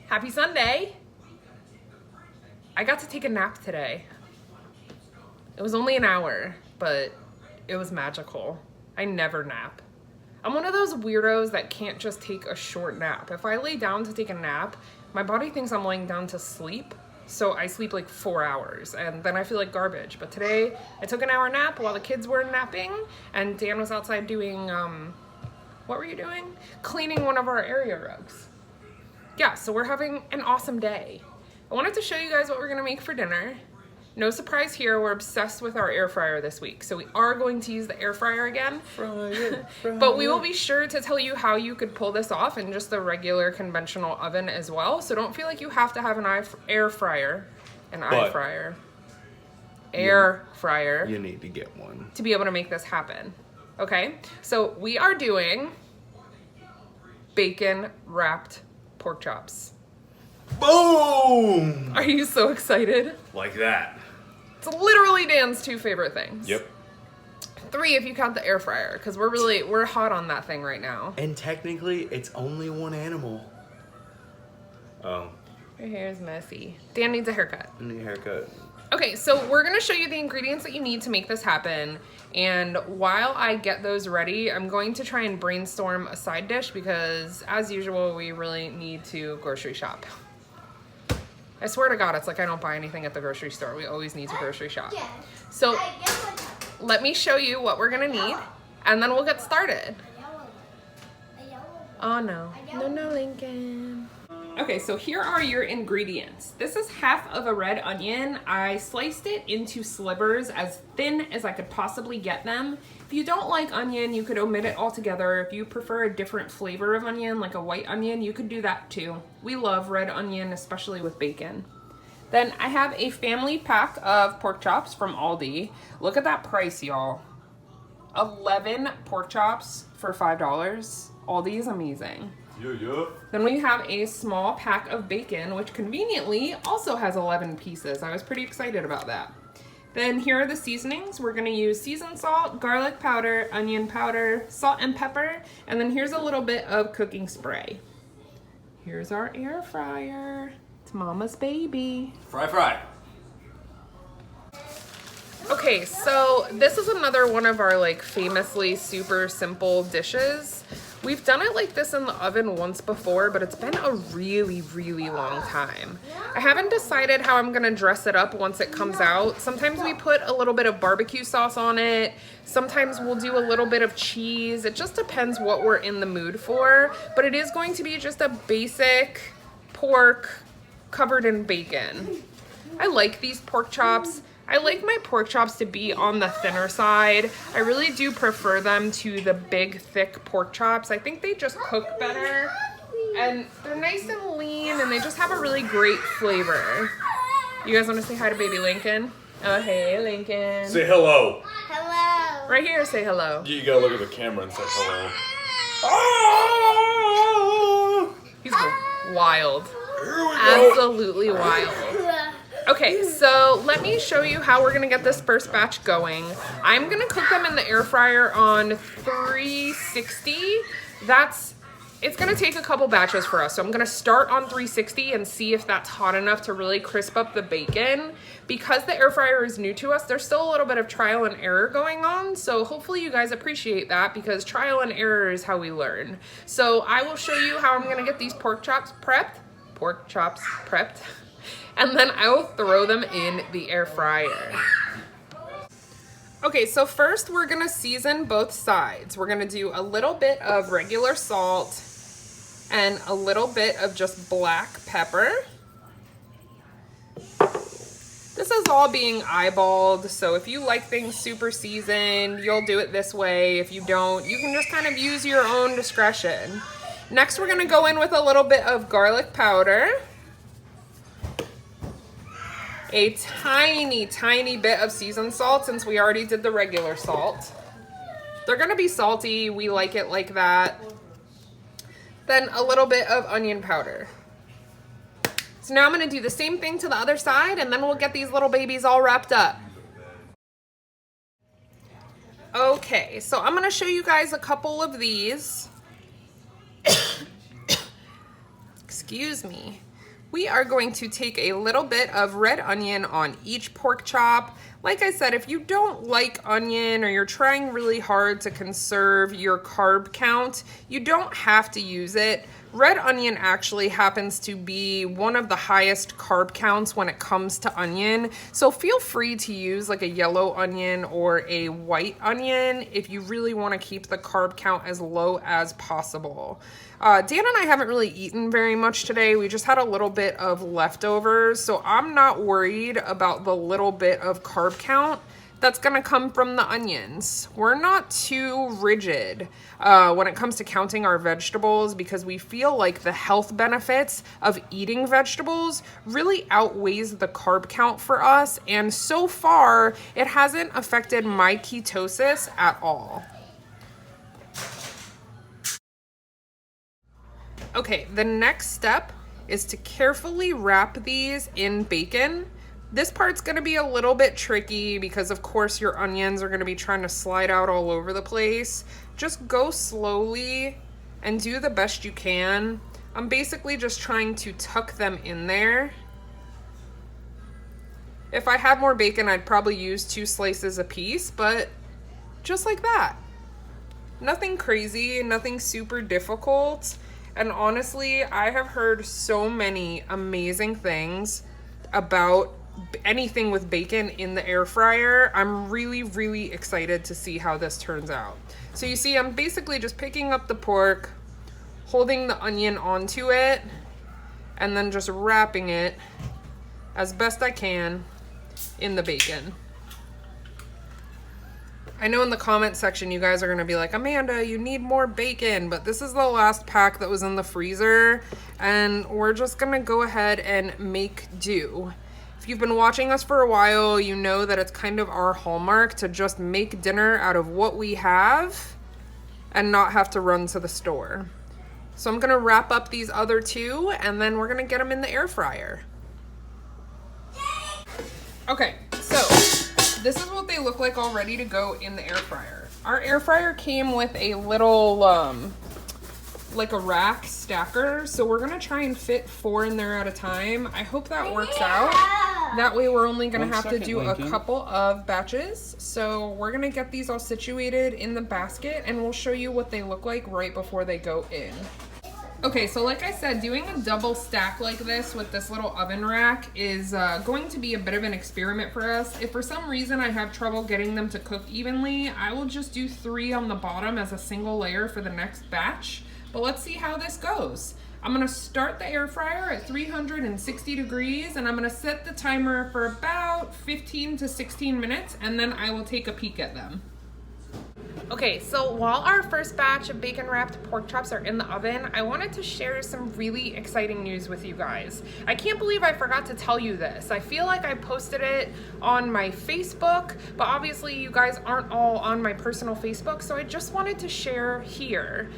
Happy Sunday. I got to take a nap today. It was only an hour, but it was magical. I never nap. I'm one of those weirdos that can't just take a short nap. If I lay down to take a nap, my body thinks I'm laying down to sleep. So I sleep like 4 hours and then I feel like garbage. But today I took an hour nap while the kids were napping and Dan was outside doing, what were you doing? Cleaning one of our area rugs. Yeah, so we're having an awesome day. I wanted to show you guys what we're gonna make for dinner. No surprise here, we're obsessed with our air fryer this week. So we are going to use the air fryer again. But we will be sure to tell you how you could pull this off in just the regular conventional oven as well. So don't feel like you have to have an air fryer. You need to get one. To be able to make this happen. Okay, so we are doing bacon wrapped pork chops. Boom! Are you so excited? Like that. It's literally Dan's 2 favorite things. Yep. 3 if you count the air fryer, because we're hot on that thing right now. And technically, it's only one animal. Oh. Your hair is messy. Dan needs a haircut. I need a haircut. Okay, so we're gonna show you the ingredients that you need to make this happen. And while I get those ready, I'm going to try and brainstorm a side dish because, as usual, we really need to grocery shop. I swear to God, it's like I don't buy anything at the grocery store. We always need to grocery shop. So let me show you what we're gonna need and then we'll get started. Oh no, no Lincoln. Okay, so here are your ingredients. This is half of a red onion. I sliced it into slivers as thin as I could possibly get them. If you don't like onion, you could omit it altogether. If you prefer a different flavor of onion, like a white onion, you could do that too. We love red onion, especially with bacon. Then I have a family pack of pork chops from Aldi. Look at that price, y'all. 11 pork chops for $5. Aldi is amazing. Yeah. Then we have a small pack of bacon, which conveniently also has 11 pieces. I was pretty excited about that. Then here are the seasonings. We're gonna use seasoned salt, garlic powder, onion powder, salt and pepper, and then here's a little bit of cooking spray. Here's our air fryer. It's mama's baby. Fry. Okay, so this is another one of our like famously super simple dishes. We've done it like this in the oven once before, but it's been a really, really long time. I haven't decided how I'm gonna dress it up once it comes out. Sometimes we put a little bit of barbecue sauce on it. Sometimes we'll do a little bit of cheese. It just depends what we're in the mood for, but it is going to be just a basic pork covered in bacon. I like these pork chops. I like my pork chops to be on the thinner side. I really do prefer them to the big, thick pork chops. I think they just cook better. And they're nice and lean, and they just have a really great flavor. You guys want to say hi to baby Lincoln? Oh, hey, Lincoln. Say hello. Hello. Right here, say hello. You gotta look at the camera and say hello. He's wild. Here we go. Absolutely wild. Okay, so let me show you how we're gonna get this first batch going. I'm gonna cook them in the air fryer on 360. It's gonna take a couple batches for us. So I'm gonna start on 360 and see if that's hot enough to really crisp up the bacon. Because the air fryer is new to us, there's still a little bit of trial and error going on. So hopefully you guys appreciate that because trial and error is how we learn. So I will show you how I'm gonna get these pork chops prepped. And then I will throw them in the air fryer. Okay, so first we're gonna season both sides. We're gonna do a little bit of regular salt and a little bit of just black pepper. This is all being eyeballed, so if you like things super seasoned, you'll do it this way. If you don't, you can just kind of use your own discretion. Next, we're gonna go in with a little bit of garlic powder. A tiny bit of seasoned salt since we already did the regular salt. They're gonna be salty, we like it like that. Then a little bit of onion powder. So now I'm gonna do the same thing to the other side and then we'll get these little babies all wrapped up. Okay, so I'm gonna show you guys a couple of these. Excuse me. We are going to take a little bit of red onion on each pork chop. Like I said, if you don't like onion or you're trying really hard to conserve your carb count, you don't have to use it. Red onion actually happens to be one of the highest carb counts when it comes to onion. So feel free to use like a yellow onion or a white onion if you really want to keep the carb count as low as possible. Dan and I haven't really eaten very much today. We just had a little bit of leftovers, so I'm not worried about the little bit of carb count that's gonna come from the onions. We're not too rigid when it comes to counting our vegetables because we feel like the health benefits of eating vegetables really outweighs the carb count for us, and so far it hasn't affected my ketosis at all. Okay, the next step is to carefully wrap these in bacon. This part's gonna be a little bit tricky because of course your onions are gonna be trying to slide out all over the place. Just go slowly and do the best you can. I'm basically just trying to tuck them in there. If I had more bacon, I'd probably use 2 slices a piece, but just like that. Nothing crazy, nothing super difficult. And honestly, I have heard so many amazing things about anything with bacon in the air fryer. I'm really, really excited to see how this turns out. So you see, I'm basically just picking up the pork, holding the onion onto it, and then just wrapping it as best I can in the bacon. I know in the comment section you guys are gonna be like, Amanda, you need more bacon, but this is the last pack that was in the freezer, and we're just gonna go ahead and make do. If you've been watching us for a while, you know that it's kind of our hallmark to just make dinner out of what we have and not have to run to the store. So I'm gonna wrap up these other 2, and then we're gonna get them in the air fryer. Okay, so this is what they look like all ready to go in the air fryer. Our air fryer came with a little, like a rack stacker. So we're gonna try and fit 4 in there at a time. I hope that works out. That way we're only gonna have to do a couple of batches. So we're gonna get these all situated in the basket and we'll show you what they look like right before they go in. Okay, so like I said, doing a double stack like this with this little oven rack is going to be a bit of an experiment for us. If for some reason I have trouble getting them to cook evenly, I will just do 3 on the bottom as a single layer for the next batch. But let's see how this goes. I'm gonna start the air fryer at 360 degrees and I'm gonna set the timer for about 15 to 16 minutes and then I will take a peek at them. Okay, so while our first batch of bacon wrapped pork chops are in the oven, I wanted to share some really exciting news with you guys. I can't believe I forgot to tell you this. I feel like I posted it on my Facebook, but obviously you guys aren't all on my personal Facebook, so I just wanted to share here.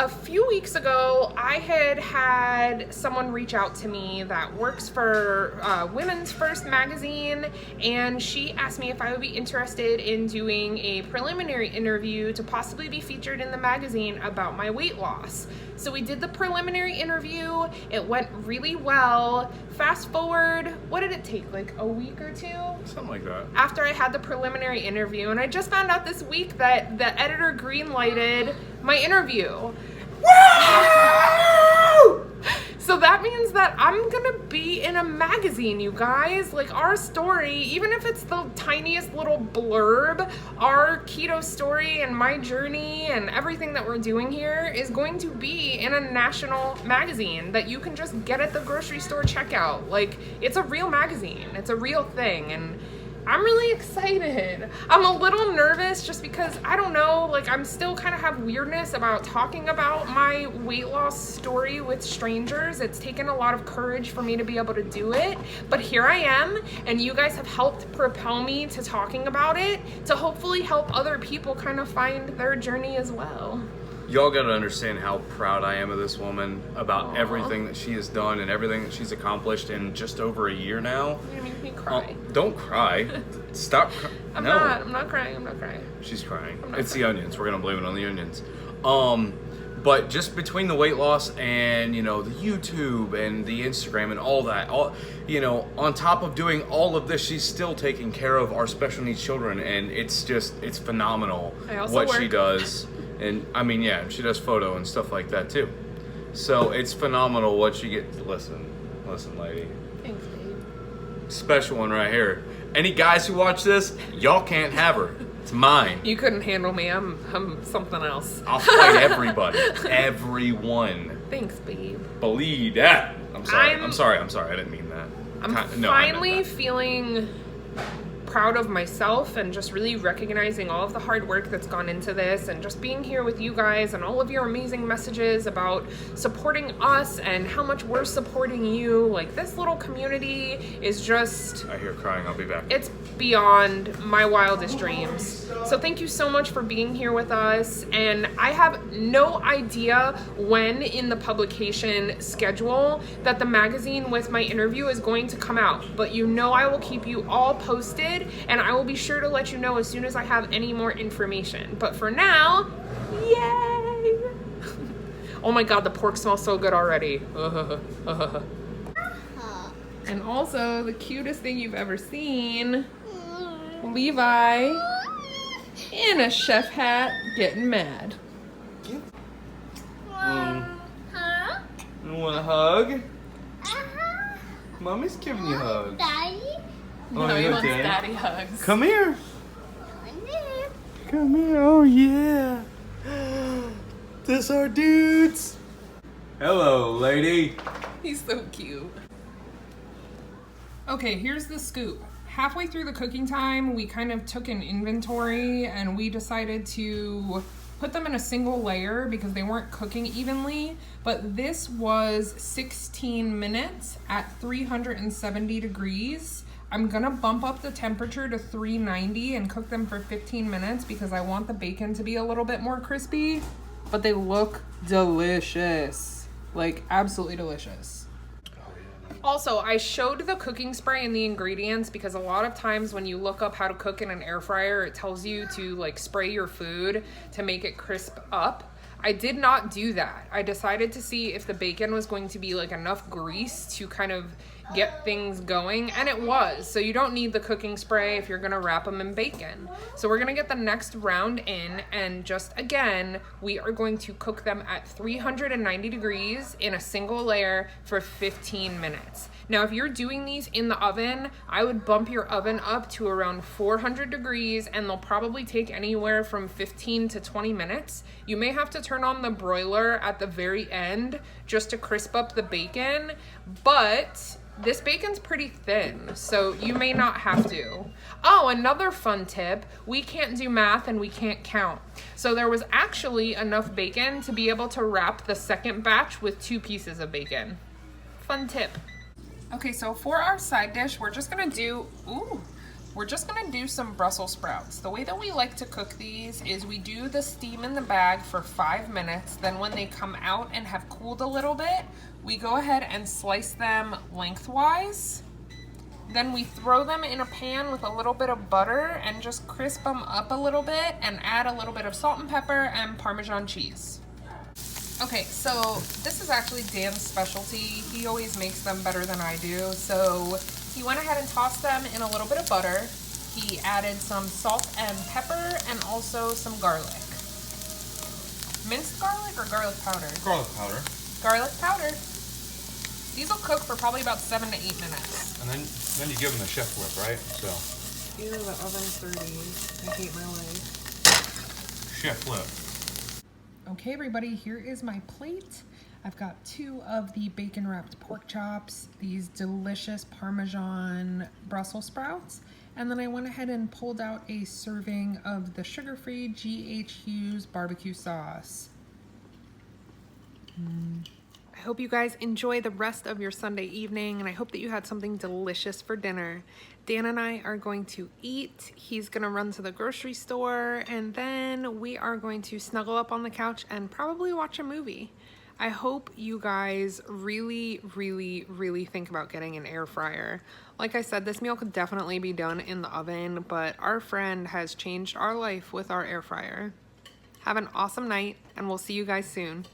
A few weeks ago, I had someone reach out to me that works for Women's First magazine, and she asked me if I would be interested in doing a preliminary interview to possibly be featured in the magazine about my weight loss. So we did the preliminary interview. It went really well. Fast forward, what did it take, like a week or 2? Something like that. After I had the preliminary interview, and I just found out this week that the editor green-lighted my interview. Woo! So that means that I'm gonna be in a magazine, you guys. Like, our story, even if it's the tiniest little blurb, our keto story and my journey and everything that we're doing here is going to be in a national magazine that you can just get at the grocery store checkout. Like, it's a real magazine, it's a real thing, and I'm really excited. I'm a little nervous just because, I don't know, like, I'm still kind of have weirdness about talking about my weight loss story with strangers. It's taken a lot of courage for me to be able to do it, but here I am, and you guys have helped propel me to talking about it to hopefully help other people kind of find their journey as well. Y'all gotta understand how proud I am of this woman about Aww. everything that she has done and everything that she's accomplished in just over a year now. You're gonna make me cry. Don't cry. Stop crying. I'm not crying. She's crying. not It's the onions. We're gonna blame it on the onions. But just between the weight loss and, you know, the YouTube and the Instagram and all that, you know, on top of doing all of this, she's still taking care of our special needs children, and it's phenomenal what she does. And I mean, yeah, she does photo and stuff like that too. So it's phenomenal what she gets. Listen, lady. Thanks, babe. Special one right here. Any guys who watch this, y'all can't have her. It's mine. You couldn't handle me. I'm something else. I'll fight everybody. Everyone. Thanks, babe. Believe that. I'm sorry. I didn't mean that. I'm finally feeling proud of myself and just really recognizing all of the hard work that's gone into this, and just being here with you guys and all of your amazing messages about supporting us and how much we're supporting you. Like, this little community is just... I hear crying. I'll be back. It's beyond my wildest dreams. So thank you so much for being here with us. And I have no idea when in the publication schedule that the magazine with my interview is going to come out, but you know I will keep you all posted, and I will be sure to let you know as soon as I have any more information. But for now, yay! Oh my god, the pork smells so good already. And also, the cutest thing you've ever seen, Levi in a chef hat getting mad. You want a hug? Mommy's giving you hugs. Daddy? No, he wants daddy hugs. Come here. Come here. Oh, yeah. This our dudes. Hello, lady. He's so cute. Okay, here's the scoop. Halfway through the cooking time, we kind of took an inventory and we decided to put them in a single layer because they weren't cooking evenly. But this was 16 minutes at 370 degrees. I'm gonna bump up the temperature to 390 and cook them for 15 minutes because I want the bacon to be a little bit more crispy, but they look delicious. Like, absolutely delicious. Also, I showed the cooking spray and the ingredients because a lot of times when you look up how to cook in an air fryer, it tells you to like spray your food to make it crisp up. I did not do that. I decided to see if the bacon was going to be like enough grease to kind of get things going, and it was. So you don't need the cooking spray if you're gonna wrap them in bacon. So we're gonna get the next round in, and just again, we are going to cook them at 390 degrees in a single layer for 15 minutes. Now, if you're doing these in the oven, I would bump your oven up to around 400 degrees, and they'll probably take anywhere from 15 to 20 minutes. You may have to turn on the broiler at the very end just to crisp up the bacon, but this bacon's pretty thin, so you may not have to. Oh, another fun tip, we can't do math and we can't count. So there was actually enough bacon to be able to wrap the second batch with 2 pieces of bacon. Fun tip. Okay, so for our side dish, we're just gonna do some Brussels sprouts. The way that we like to cook these is we do the steam in the bag for 5 minutes. Then when they come out and have cooled a little bit, we go ahead and slice them lengthwise. Then we throw them in a pan with a little bit of butter and just crisp them up a little bit and add a little bit of salt and pepper and Parmesan cheese. Okay, so this is actually Dan's specialty. He always makes them better than I do. So he went ahead and tossed them in a little bit of butter. He added some salt and pepper and also some garlic. Minced garlic or garlic powder? Garlic powder. Garlic powder. These will cook for probably about 7 to 8 minutes. And then you give them the chef whip, right? So. Ew, the oven's dirty. I hate my life. Chef whip. Okay, everybody, here is my plate. I've got 2 of the bacon wrapped pork chops, these delicious Parmesan Brussels sprouts, and then I went ahead and pulled out a serving of the sugar-free G.H. Hughes barbecue sauce. I hope you guys enjoy the rest of your Sunday evening, and I hope that you had something delicious for dinner. Dan and I are going to eat. He's gonna run to the grocery store, and then we are going to snuggle up on the couch and probably watch a movie. I hope you guys really, really, really think about getting an air fryer. Like I said, this meal could definitely be done in the oven, but our friend has changed our life with our air fryer. Have an awesome night, and we'll see you guys soon.